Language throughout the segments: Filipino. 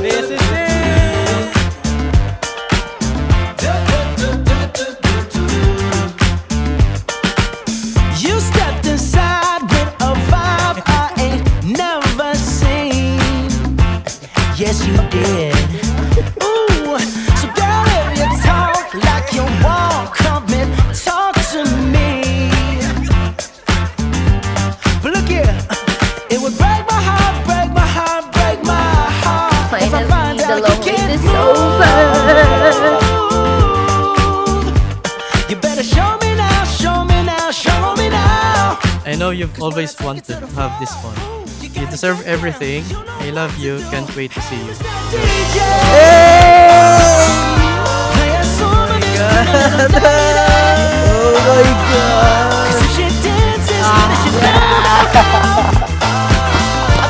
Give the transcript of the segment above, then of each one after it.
This is it. You stepped inside with a vibe I ain't never seen. Yes, you did. Ooh, so girl, if you talk like you walk, come and talk to me. But look here, it would break my heart, break my heart, break my heart if I find Finally, the out long you wait can't is move. over. You better show me now, show me now, show me now. I know you've always wanted to have this fun. You deserve everything. I love you. Can't wait to see you. DJ, play a song on this little lady. Oh my God! 'Cause if she dances, then she I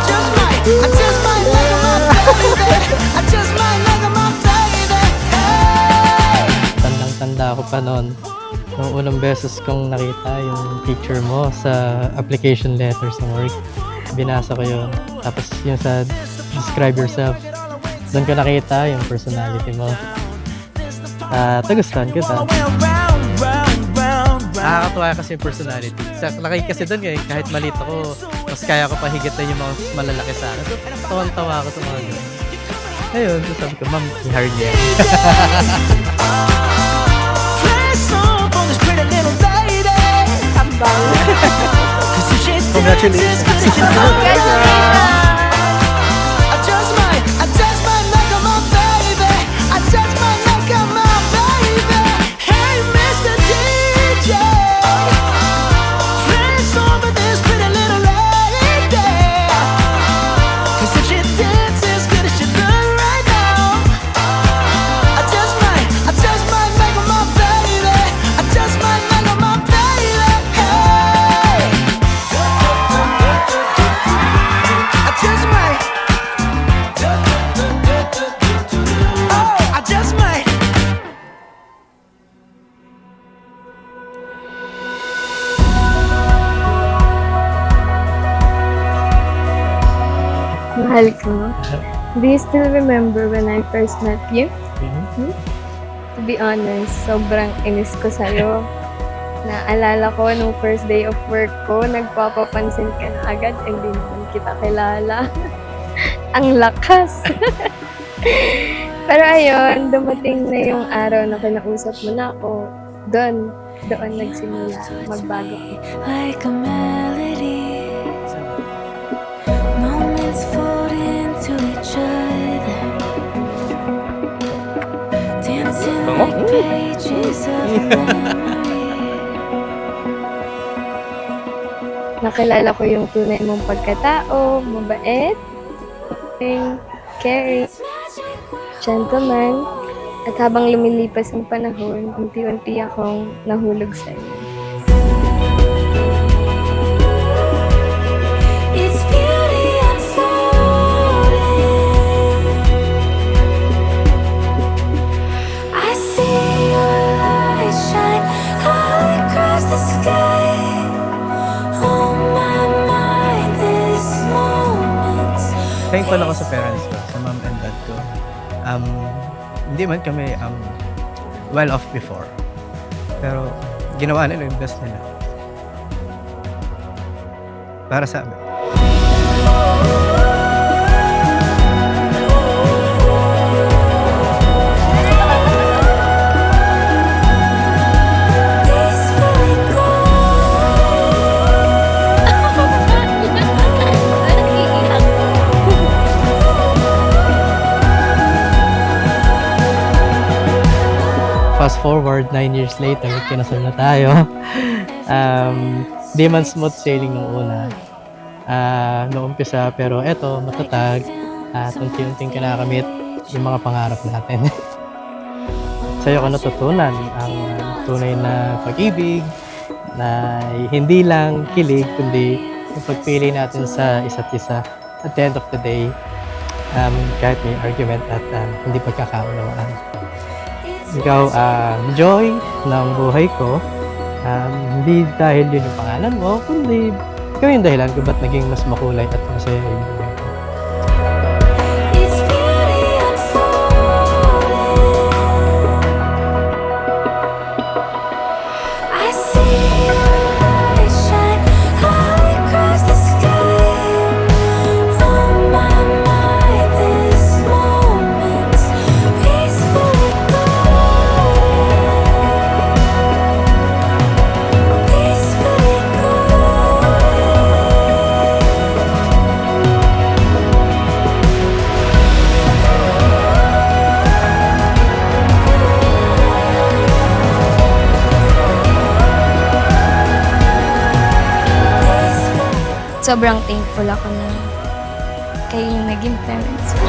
just might like my baby. I just might like my baby. Hey. Tandang-tanda ako pa noon. Nung unang beses kong nakita yung picture mo sa application letter sa work. Binasa ko yun. Tapos yung sa describe yourself. Doon ko nakita yung personality mo. Tagustuhan kita. Round, round, round. Nakakatuwa kasi yung personality. Laki kasi doon kahit maliit ako, mas kaya ko pa higitan yung mga malalaki sa akin. So, tawang-tawa ako sa mga ganun. Ayun, so sabi ko, ma'am, i-hire niya. Play a song for this pretty little lady. Ambang. 'Cause if she Congratulations. dances, then she Congratulations! I just might like my baby. I just might like my baby. Hey, Mr. DJ, play a song for this pretty little lady. 'Cause if she dances good as she does right now, I just might like my baby. I just might like my baby. Hey, I just might. Oh, I just might. Mahal ko. Do you still remember when I first met you? To be honest, sobrang inis ko sa'yo. Naalala ko nung first day of work ko, nagpapapansin ka na agad, hindi naman kita kilala. Ang lakas! Pero ayun, dumating na yung araw na kinausap mo na ako. Doon nagsimula magbago. Like a melody, moments fold into each other, dancing like pages of memory. Nakilala ko yung tunay mong pagkatao, mabait, caring, gentleman, at habang lumilipas ang panahon, unti-unti akong nahulog sa'yo. It's beauty unfolding. I see your light shine all across the sky. On my mind, this moment's Thankful ako sa parents ko, sa mom and dad ko. Hindi man kami well off before. Pero ginawa nila yung best nila. Para sa amin. peacefully Fast forward, 9 years later, kinasal na tayo. Di man smooth sailing nung una. Nung umpisa, pero eto, matatag. At unti-unting kinakamit yung mga pangarap natin. Sa'yo ko natutunan ang tunay na pag-ibig, na hindi lang kilig, kundi yung pagpili natin sa isa't isa. At the end of the day, kahit may argument at hindi pagkakaunawaan. Ikaw, joy ng buhay ko. Hindi dahil yun yung pangalan mo, kundi ikaw yung dahilan kung ba't naging mas makulay at masaya yung buhay ko. sobrang thankful ako na kayo yung naging parents ko.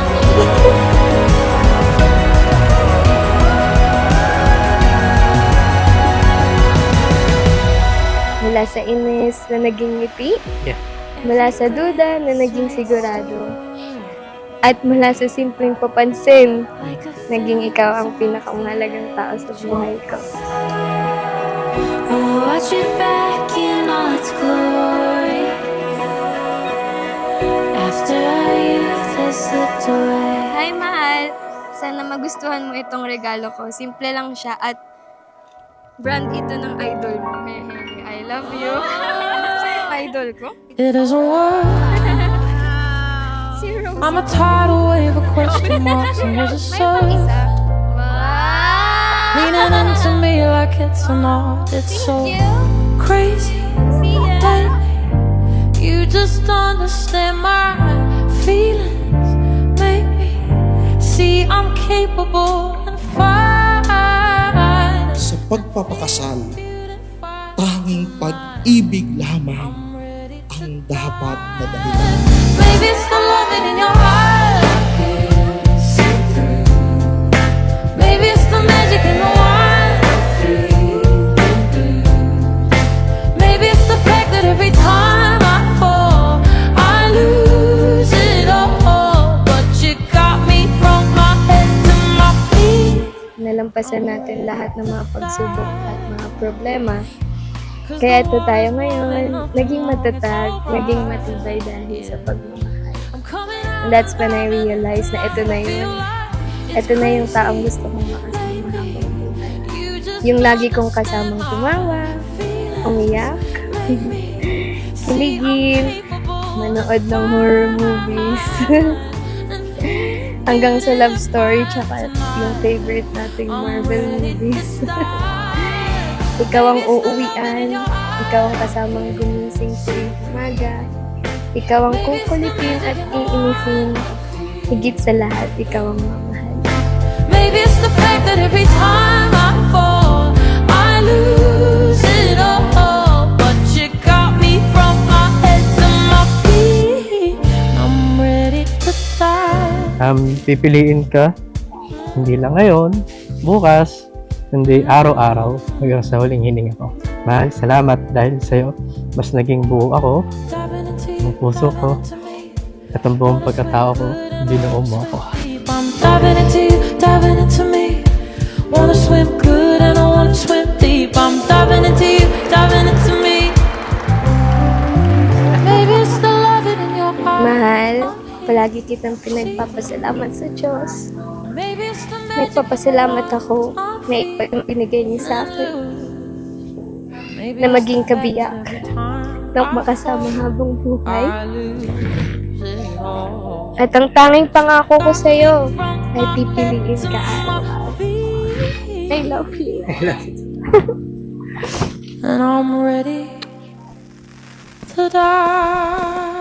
Mula sa inis na naging ngiti, Yeah. mula sa duda na naging sigurado, at mula sa simpleng papansin, naging ikaw ang pinakamahalagang tao sa buhay ko. We'll watch it back in all its glory. After our youth has slipped away. Hi, mahal! Sana magustuhan mo itong regalo ko. Simple lang siya at brand ito ng idol mo. Hey, I love you. Idol ko? It doesn't work. Si Rose. I'm a tidal wave of question marks and there's a May pang surf isa. Wow! leaning into me like it's an art. It's so Thank you. crazy See ya. lately. You just understand my feelings. Make me see I'm capable and fine. Sa pagpapakasal, tanging pag-ibig lamang ang dapat na dahilan. Maybe it's the loving in your heart. Maybe it's the magic in the wine. Maybe it's the fact that every time I fall, I lose it all. But you got me from my head to my feet. Nalampasan natin lahat ng mga pagsubok at mga problema. Kaya ito tayo ngayon, naging matatag, naging matibay dahil sa pagmamahal. I'm coming And that's when I realized na ito na yun. Ito na yung taong gusto kong makasama habang buhay. you just Yung lagi kong kasamang tumawa, umiyak, kiligin, manood ng horror movies, hanggang sa love story, tsaka yung favorite nating Marvel movies. Ikaw ang uuwian, ikaw ang kasamang gumising tuwing umaga, ikaw ang kukulitin at iinisin, higit sa lahat, ikaw ang mamahal. Maybe it's the fact that every time I fall, I lose it all. But you got me from my head to my feet. I'm ready to die. Pipiliin ka, hindi lang ngayon, bukas, kundi araw-araw hanggang sa huling hininga ko. Mahal, salamat dahil sa'yo, mas naging buo ako, Diving into ang you, puso ko, to me. at ang buong pagkatao ko, binuo mo ako. I'm diving into you, diving into me. Wanna swim good and I wanna swim deep. I'm diving into you, diving into me. Maybe it's the loving in your heart. Mahal, palagi kitang pinagpapasalamat sa Diyos. Maybe it's the magic. Nagpapasalamat ako na ito yung binigay niya sa akin, Maybe na it's maging the fact kabiyak, that every time na makasama habang buhay. I lose it all. At ang tanging pangako ko sa'yo ay pipiliin ka araw-araw. I love you. And I'm ready to die.